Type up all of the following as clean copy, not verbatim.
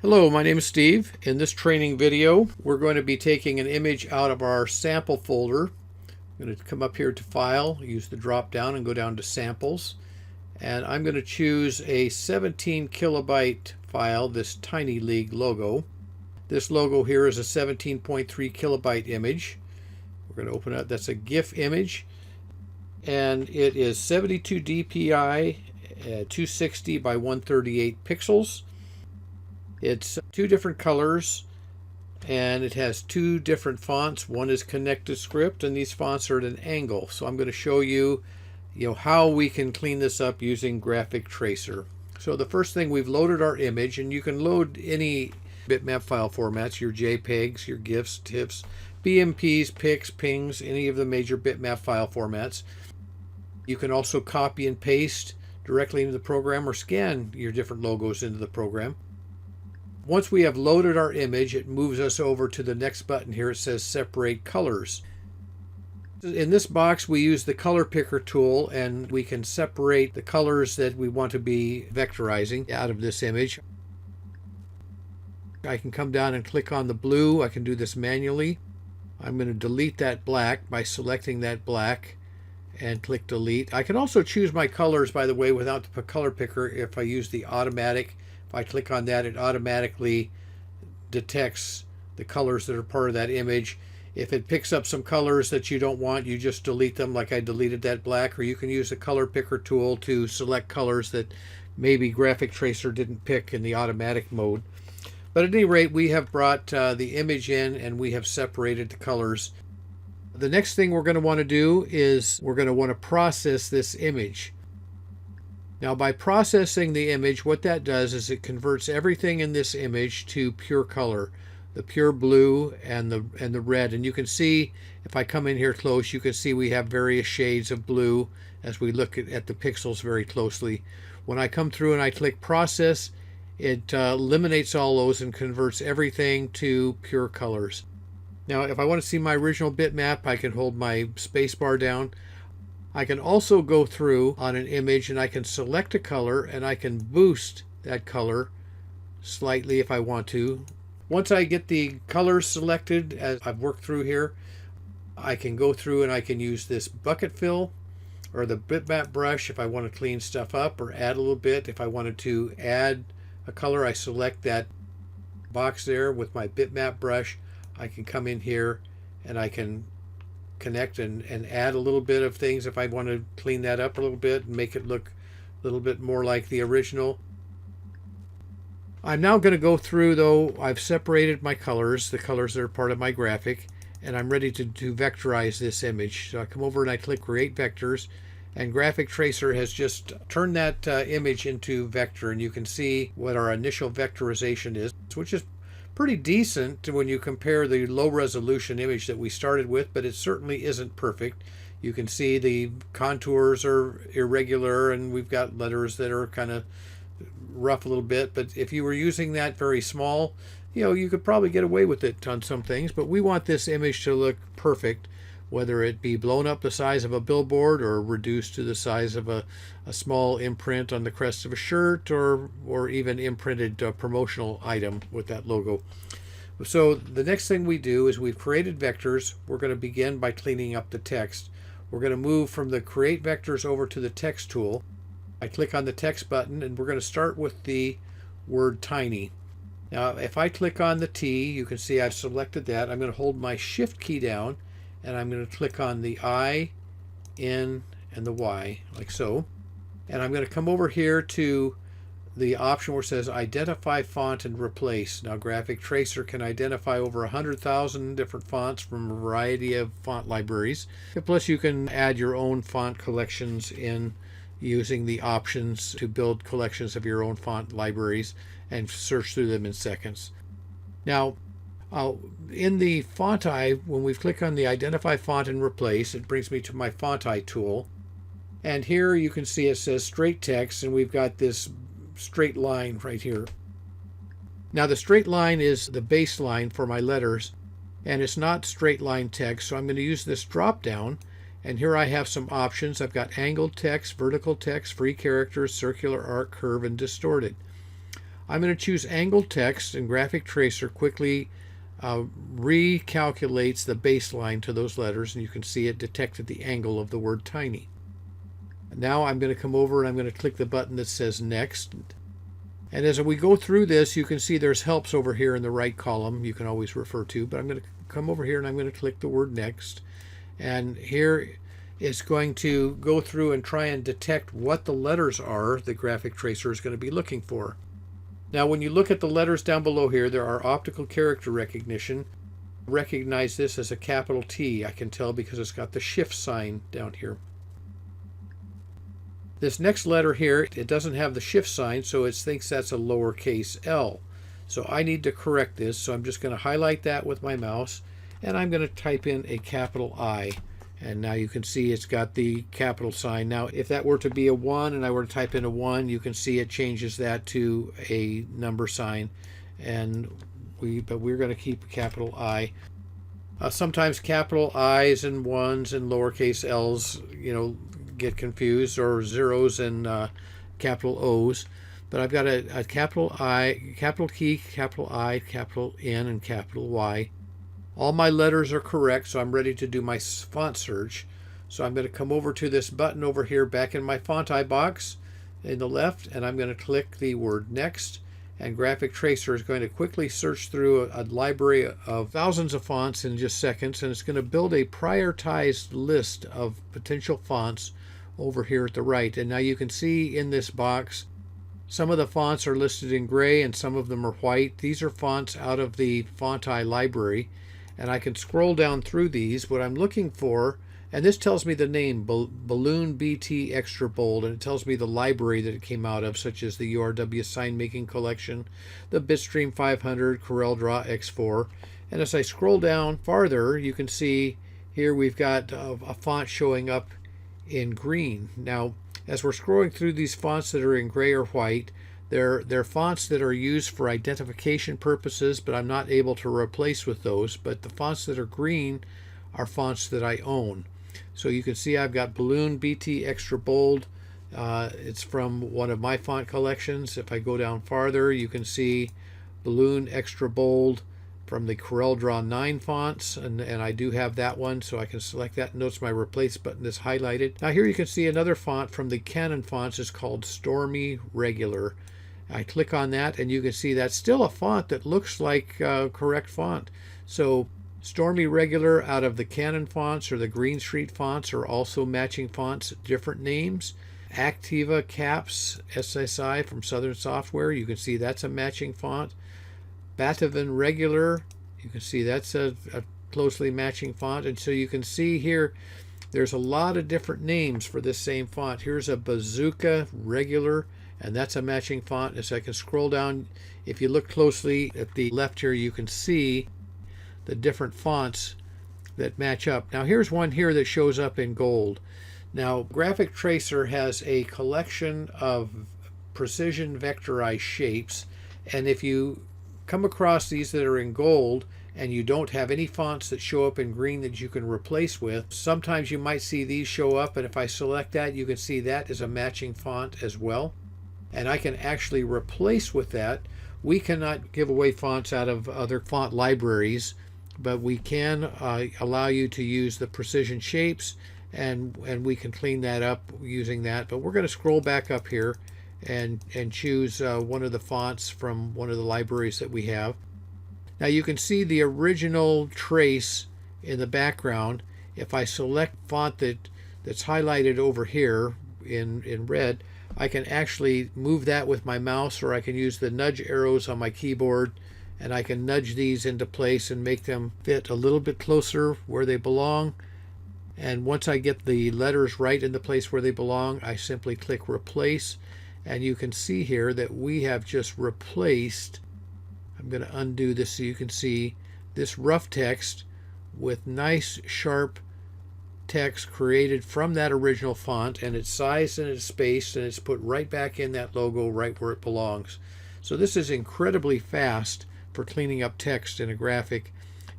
Hello, my name is Steve. In this training video, we're going to be taking an image out of our sample folder. I'm going to come up here to File, use the drop down and go down to Samples. And I'm going to choose a 17 kilobyte file, this Tiny League logo. This logo here is a 17.3 kilobyte image. We're going to open it. That's a GIF image. And it is 72 dpi, 260 by 138 pixels. It's two different colors, and it has two different fonts. One is ConnectedScript, and these fonts are at an angle. So I'm going to show you, how we can clean this up using Graphic Tracer. So the first thing, we've loaded our image, and you can load any bitmap file formats, your JPEGs, your GIFs, TIFFs, BMPs, PICs, PNGs, any of the major bitmap file formats. You can also copy and paste directly into the program or scan your different logos into the program. Once we have loaded our image, it moves us over to the next button here. It says Separate Colors. In this box, we use the color picker tool, and we can separate the colors that we want to be vectorizing out of this image. I can come down and click on the blue. I can do this manually. I'm going to delete that black by selecting that black and click Delete. I can also choose my colors, by the way, without the color picker if I use the automatic. If I click on that, it automatically detects the colors that are part of that image. If it picks up some colors that you don't want, you just delete them, like I deleted that black, or you can use the color picker tool to select colors that maybe Graphic Tracer didn't pick in the automatic mode. But at any rate, we have brought the image in and we have separated the colors. The next thing we're going to want to do is we're going to want to process this image. Now, by processing the image, what that does is it converts everything in this image to pure color, the pure blue and the red. And you can see, if I come in here close, you can see we have various shades of blue as we look at the pixels very closely. When I come through and I click Process, it eliminates all those and converts everything to pure colors. Now, if I want to see my original bitmap, I can hold my space bar down. I can also go through on an image and I can select a color and I can boost that color slightly if I want to. Once I get the colors selected, as I've worked through here, I can go through and I can use this bucket fill or the bitmap brush if I want to clean stuff up or add a little bit. If I wanted to add a color, I select that box there with my bitmap brush. I can come in here and I can connect and add a little bit of things if I want to clean that up a little bit and make it look a little bit more like the original. I'm now going to go through, though I've separated my colors, the colors that are part of my graphic, and I'm ready to vectorize this image. So I come over and I click Create Vectors, and Graphic Tracer has just turned that image into vector, and you can see what our initial vectorization is, which is pretty decent when you compare the low resolution image that we started with, but it certainly isn't perfect. You can see the contours are irregular and we've got letters that are kind of rough a little bit, but if you were using that very small, you could probably get away with it on some things. But we want this image to look perfect, whether it be blown up the size of a billboard or reduced to the size of a small imprint on the crest of a shirt, or even imprinted promotional item with that logo. So the next thing we do is we've created vectors. We're going to begin by cleaning up the text. We're going to move from the Create Vectors over to the Text tool. I click on the Text button, and we're going to start with the word tiny. Now, if I click on the T, you can see I've selected that. I'm going to hold my Shift key down, and I'm going to click on the I, N, and the Y, like so. And I'm going to come over here to the option where it says Identify Font and Replace. Now, Graphic Tracer can identify over 100,000 different fonts from a variety of font libraries. Plus, you can add your own font collections in using the options to build collections of your own font libraries and search through them in seconds. Now, in the Fonti, when we click on the Identify Font and Replace, it brings me to my Fonti tool. And here you can see it says Straight Text, and we've got this straight line right here. Now, the straight line is the baseline for my letters, and it's not straight line text, so I'm going to use this drop down. And here I have some options. I've got angled text, vertical text, free characters, circular arc, curve, and distorted. I'm going to choose angled text, and Graphic Tracer quickly recalculates the baseline to those letters, and you can see it detected the angle of the word tiny. Now I'm going to come over and I'm going to click the button that says Next. And as we go through this, you can see there's helps over here in the right column you can always refer to, but I'm going to come over here and I'm going to click the word Next. And here it's going to go through and try and detect what the letters are the Graphic Tracer is going to be looking for. Now when you look at the letters down below here, there are optical character recognition. Recognize this as a capital T. I can tell because it's got the shift sign down here. This next letter here, it doesn't have the shift sign, so it thinks that's a lowercase l. So I need to correct this, so I'm just going to highlight that with my mouse, and I'm going to type in a capital I. And now you can see it's got the capital sign. Now if that were to be a 1 and I were to type in a 1, you can see it changes that to a number sign. But we're going to keep a capital I. Sometimes capital I's and 1's and lowercase l's, get confused, or zeros and capital O's. But I've got a capital I, capital key, capital I, capital N, and capital Y. All my letters are correct, so I'm ready to do my font search. So I'm going to come over to this button over here back in my Fonti box in the left, and I'm going to click the word Next. And Graphic Tracer is going to quickly search through a library of thousands of fonts in just seconds, and it's going to build a prioritized list of potential fonts over here at the right. And now you can see in this box some of the fonts are listed in gray and some of them are white. These are fonts out of the Fonti library, and I can scroll down through these. What I'm looking for, and this tells me the name, Balloon BT Extra Bold, and it tells me the library that it came out of, such as the URW Sign Making Collection, the Bitstream 500, CorelDRAW X4. And as I scroll down farther, you can see here we've got a font showing up in green. Now, as we're scrolling through these fonts that are in gray or white, they're fonts that are used for identification purposes, but I'm not able to replace with those. But the fonts that are green are fonts that I own. So you can see I've got Balloon BT Extra Bold. It's from one of my font collections. If I go down farther, you can see Balloon Extra Bold from the CorelDRAW 9 fonts, and I do have that one, so I can select that. Notice my Replace button is highlighted. Now here you can see another font from the Canon fonts. It's called Stormy Regular. I click on that, and you can see that's still a font that looks like correct font. So Stormy Regular out of the Canon fonts or the Green Street fonts are also matching fonts, different names. Activa Caps SSI from Southern Software, you can see that's a matching font. Batavan Regular, you can see that's a closely matching font. And so you can see here there's a lot of different names for this same font. Here's a Bazooka Regular, and that's a matching font. As I can scroll down, if you look closely at the left here, you can see the different fonts that match up. Now here's one here that shows up in gold. Now Graphic Tracer has a collection of precision vectorized shapes, and if you come across these that are in gold and you don't have any fonts that show up in green that you can replace with, sometimes you might see these show up, and if I select that, you can see that is a matching font as well, and I can actually replace with that. We cannot give away fonts out of other font libraries, but we can allow you to use the precision shapes, and we can clean that up using that. But we're going to scroll back up here and choose one of the fonts from one of the libraries that we have. Now you can see the original trace in the background. If I select font that's highlighted over here in red, I can actually move that with my mouse, or I can use the nudge arrows on my keyboard, and I can nudge these into place and make them fit a little bit closer where they belong. And once I get the letters right in the place where they belong, I simply click Replace. And you can see here that we have just replaced, I'm going to undo this so you can see this rough text with nice sharp text created from that original font, and it's sized and it's spaced, and it's put right back in that logo right where it belongs. So this is incredibly fast for cleaning up text in a graphic.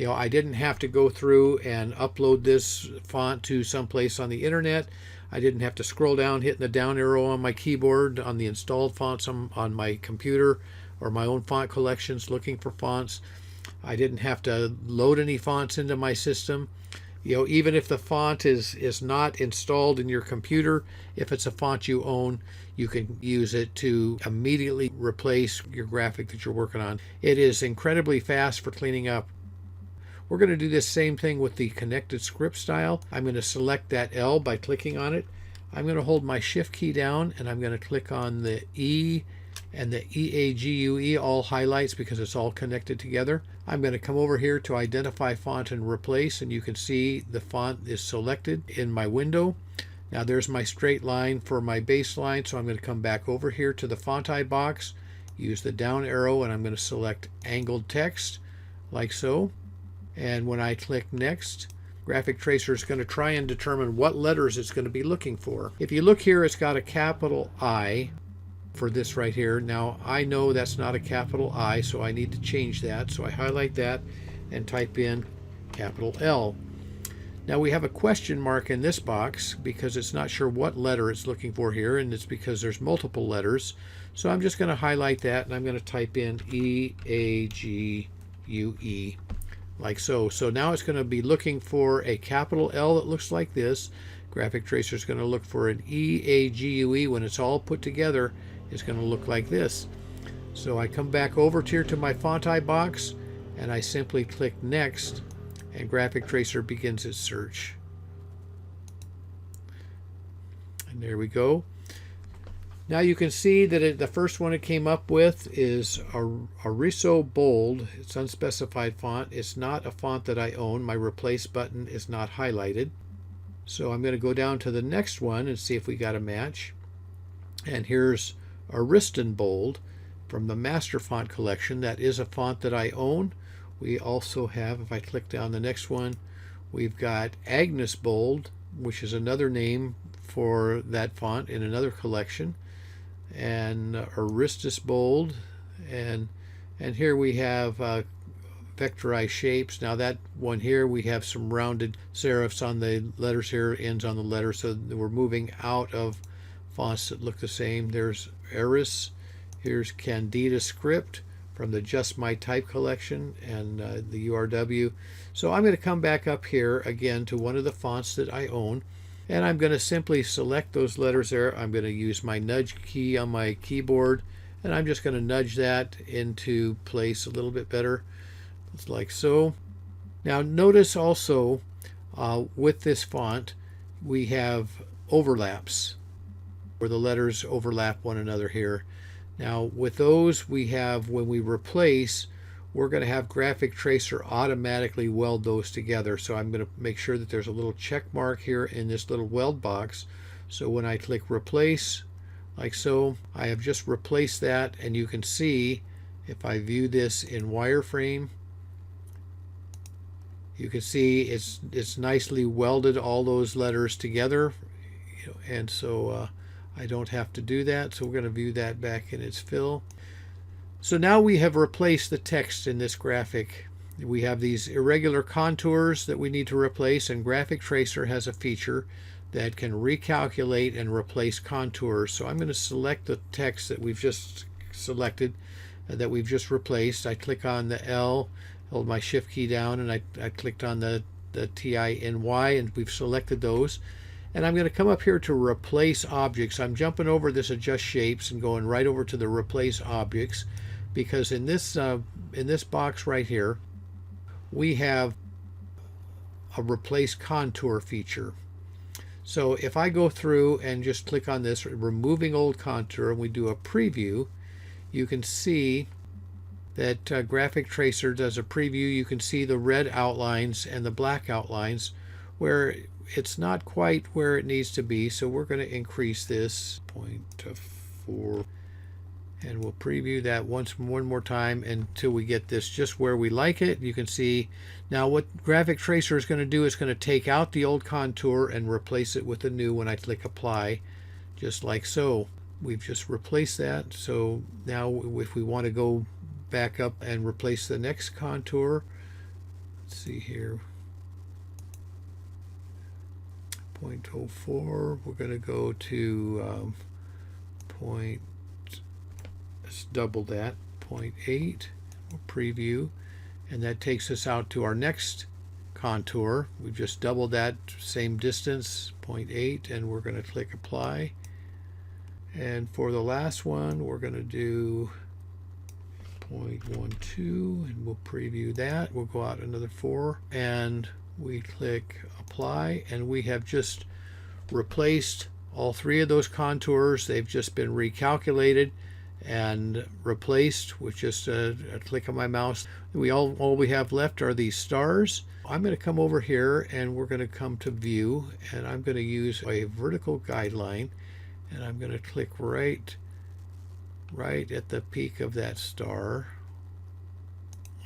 I didn't have to go through and upload this font to someplace on the internet. I didn't have to scroll down hitting the down arrow on my keyboard on the installed fonts on my computer. or my own font collections looking for fonts. I didn't have to load any fonts into my system. Even if the font is not installed in your computer, if it's a font you own, you can use it to immediately replace your graphic that you're working on. It is incredibly fast for cleaning up. We're going to do this same thing with the connected script style. I'm going to select that L by clicking on it. I'm going to hold my shift key down and I'm going to click on the E and the EAGUE, all highlights because it's all connected together. I'm going to come over here to identify font and replace, and you can see the font is selected in my window. Now there's my straight line for my baseline, so I'm going to come back over here to the Fonti box, use the down arrow, and I'm going to select angled text like so. And when I click next, Graphic Tracer is going to try and determine what letters it's going to be looking for. If you look here, it's got a capital I for this right here. Now I know that's not a capital I, so I need to change that. So I highlight that and type in capital L. Now we have a question mark in this box because it's not sure what letter it's looking for here, and it's because there's multiple letters. So I'm just going to highlight that and I'm going to type in EAGUE like so. So now it's going to be looking for a capital L that looks like this. Graphic Tracer is going to look for an EAGUE. When it's all put together, it's going to look like this. So I come back over here to my Fonti box and I simply click next, and Graphic Tracer begins its search. And there we go. Now you can see that the first one it came up with is Ariso Bold. It's unspecified font. It's not a font that I own. My replace button is not highlighted. So I'm going to go down to the next one and see if we got a match. And here's Ariston Bold from the Master Font collection. That is a font that I own. We also have, if I click down the next one, we've got Agnes Bold, which is another name for that font in another collection, and Aristus Bold, and here we have vectorized shapes. Now that one here, we have some rounded serifs on the letters here, ends on the letters, so we're moving out of fonts that look the same. There's Eris, here's Candida Script from the Just My Type collection, and the URW. So I'm going to come back up here again to one of the fonts that I own, and I'm going to simply select those letters there. I'm going to use my nudge key on my keyboard, and I'm just going to nudge that into place a little bit better. It's like so. Now notice also with this font we have overlaps where the letters overlap one another here. Now with those, we have, when we replace, we're going to have Graphic Tracer automatically weld those together. So I'm going to make sure that there's a little check mark here in this little weld box. So when I click replace like so, I have just replaced that, and you can see if I view this in wireframe, you can see it's nicely welded all those letters together, and so I don't have to do that. So we're going to view that back in its fill. So now we have replaced the text in this graphic. We have these irregular contours that we need to replace, and Graphic Tracer has a feature that can recalculate and replace contours. So I'm going to select the text that we've just selected, that we've just replaced. I click on the L, hold my shift key down, and I clicked on the TINY, and we've selected those. And I'm going to come up here to replace objects. I'm jumping over this adjust shapes and going right over to the replace objects, because in this box right here we have a replace contour feature. So if I go through and just click on this removing old contour, and we do a preview, you can see that Graphic Tracer does a preview. You can see the red outlines and the black outlines where it's not quite where it needs to be. So we're going to increase this 0.4, and we'll preview that one more time until we get this just where we like it. You can see now what Graphic Tracer is going to do is going to take out the old contour and replace it with a new when I click apply, just like so. We've just replaced that. So now if we want to go back up and replace the next contour, let's see here, 0.04, we're going to go to let's double that, 0.8. We'll preview, and that takes us out to our next contour. We've just doubled that same distance, 0.8, and we're going to click apply. And for the last one, we're going to do 0.12, and we'll preview that. We'll go out another 4, and we click apply, and we have just replaced all 3 of those contours. They've just been recalculated and replaced with just a click of my mouse. All we have left are these stars. I'm going to come over here, and we're going to come to view, and I'm going to use a vertical guideline, and I'm going to click right at the peak of that star,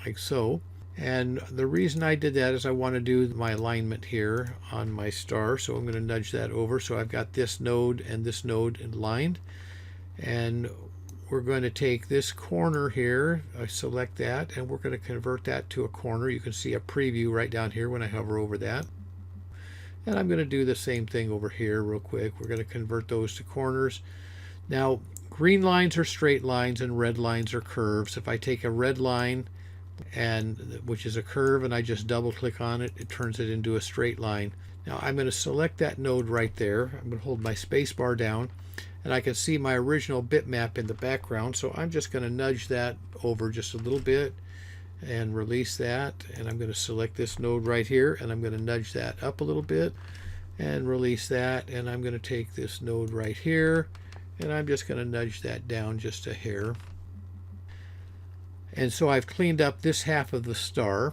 like so. And the reason I did that is I want to do my alignment here on my star, so I'm going to nudge that over so I've got this node and this node aligned. And we're going to take this corner here, I select that, and we're going to convert that to a corner. You can see a preview right down here when I hover over that. And I'm going to do the same thing over here real quick. We're going to convert those to corners. Now, green lines are straight lines and red lines are curves. If I take a red line, which is a curve, and I just double click on it, it turns it into a straight line. Now I'm going to select that node right there. I'm going to hold my space bar down, and I can see my original bitmap in the background, so I'm just going to nudge that over just a little bit and release that, and I'm going to select this node right here, and I'm going to nudge that up a little bit and release that, and I'm going to take this node right here, and I'm just going to nudge that down just a hair. And so I've cleaned up this half of the star.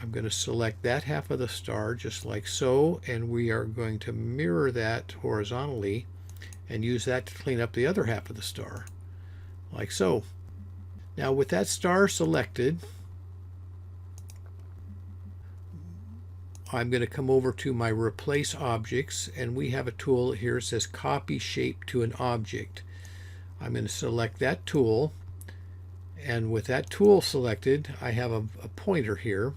I'm going to select that half of the star just like so, and we are going to mirror that horizontally and use that to clean up the other half of the star, like so. Now with that star selected, I'm going to come over to my replace objects, and we have a tool here that says copy shape to an object. I'm going to select that tool, and with that tool selected, I have a pointer here.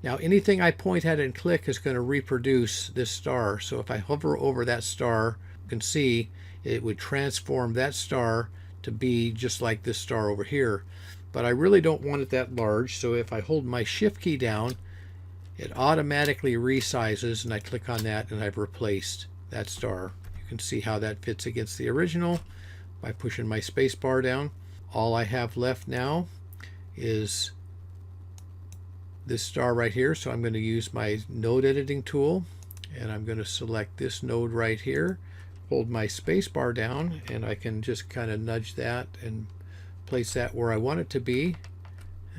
Now anything I point at and click is going to reproduce this star. So if I hover over that star, you can see it would transform that star to be just like this star over here. But I really don't want it that large, so if I hold my shift key down, it automatically resizes, and I click on that, and I've replaced that star. You can see how that fits against the original by pushing my space bar down. All I have left now is this star right here, so I'm going to use my node editing tool, and I'm going to select this node right here, hold my space bar down, and I can just kind of nudge that and place that where I want it to be.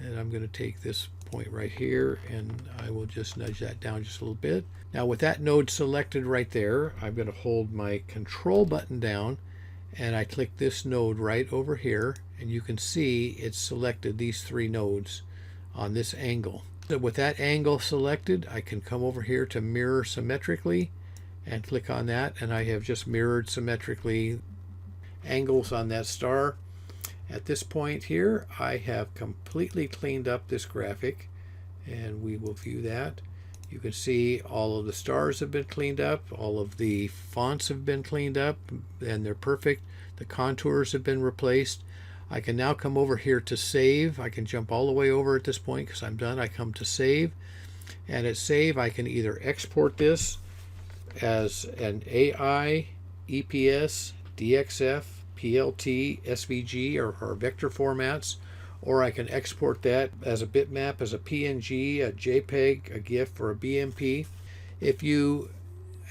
And I'm going to take this point right here, and I will just nudge that down just a little bit. Now with that node selected right there, I'm going to hold my control button down, and I click this node right over here, and you can see it's selected these 3 nodes on this angle. So with that angle selected, I can come over here to mirror symmetrically and click on that, and I have just mirrored symmetrically angles on that star. At this point here, I have completely cleaned up this graphic, and we will view that. You can see all of the stars have been cleaned up, all of the fonts have been cleaned up, and they're perfect. The contours have been replaced. I can now come over here to save. I can jump all the way over at this point because I'm done. I come to save, and at save I can either export this as an AI, EPS, DXF, PLT, SVG, or vector formats, or I can export that as a bitmap, as a PNG, a JPEG, a GIF, or a BMP. If you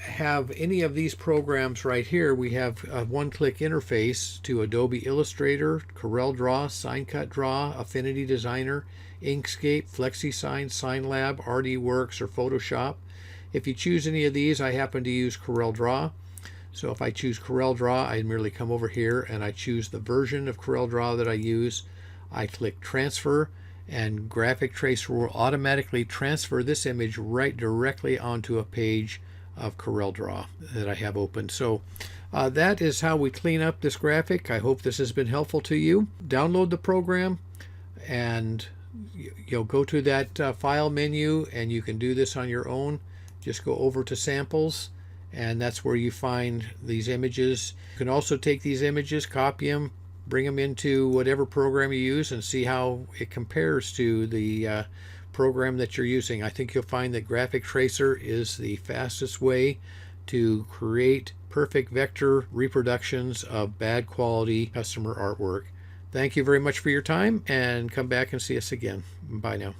have any of these programs right here, we have a one-click interface to Adobe Illustrator, CorelDRAW, SignCut Draw, Affinity Designer, Inkscape, FlexiSign, SignLab, RDWorks, or Photoshop. If you choose any of these, I happen to use CorelDRAW. So if I choose CorelDRAW, I merely come over here and I choose the version of CorelDRAW that I use. I click transfer, and Graphic Tracer will automatically transfer this image right directly onto a page of CorelDRAW that I have open. So that is how we clean up this graphic. I hope this has been helpful to you. Download the program, and you'll go to that file menu, and you can do this on your own. Just go over to samples, and that's where you find these images. You can also take these images, copy them, bring them into whatever program you use and see how it compares to the program that you're using. I think you'll find that Graphic Tracer is the fastest way to create perfect vector reproductions of bad quality customer artwork. Thank you very much for your time, and come back and see us again. Bye now.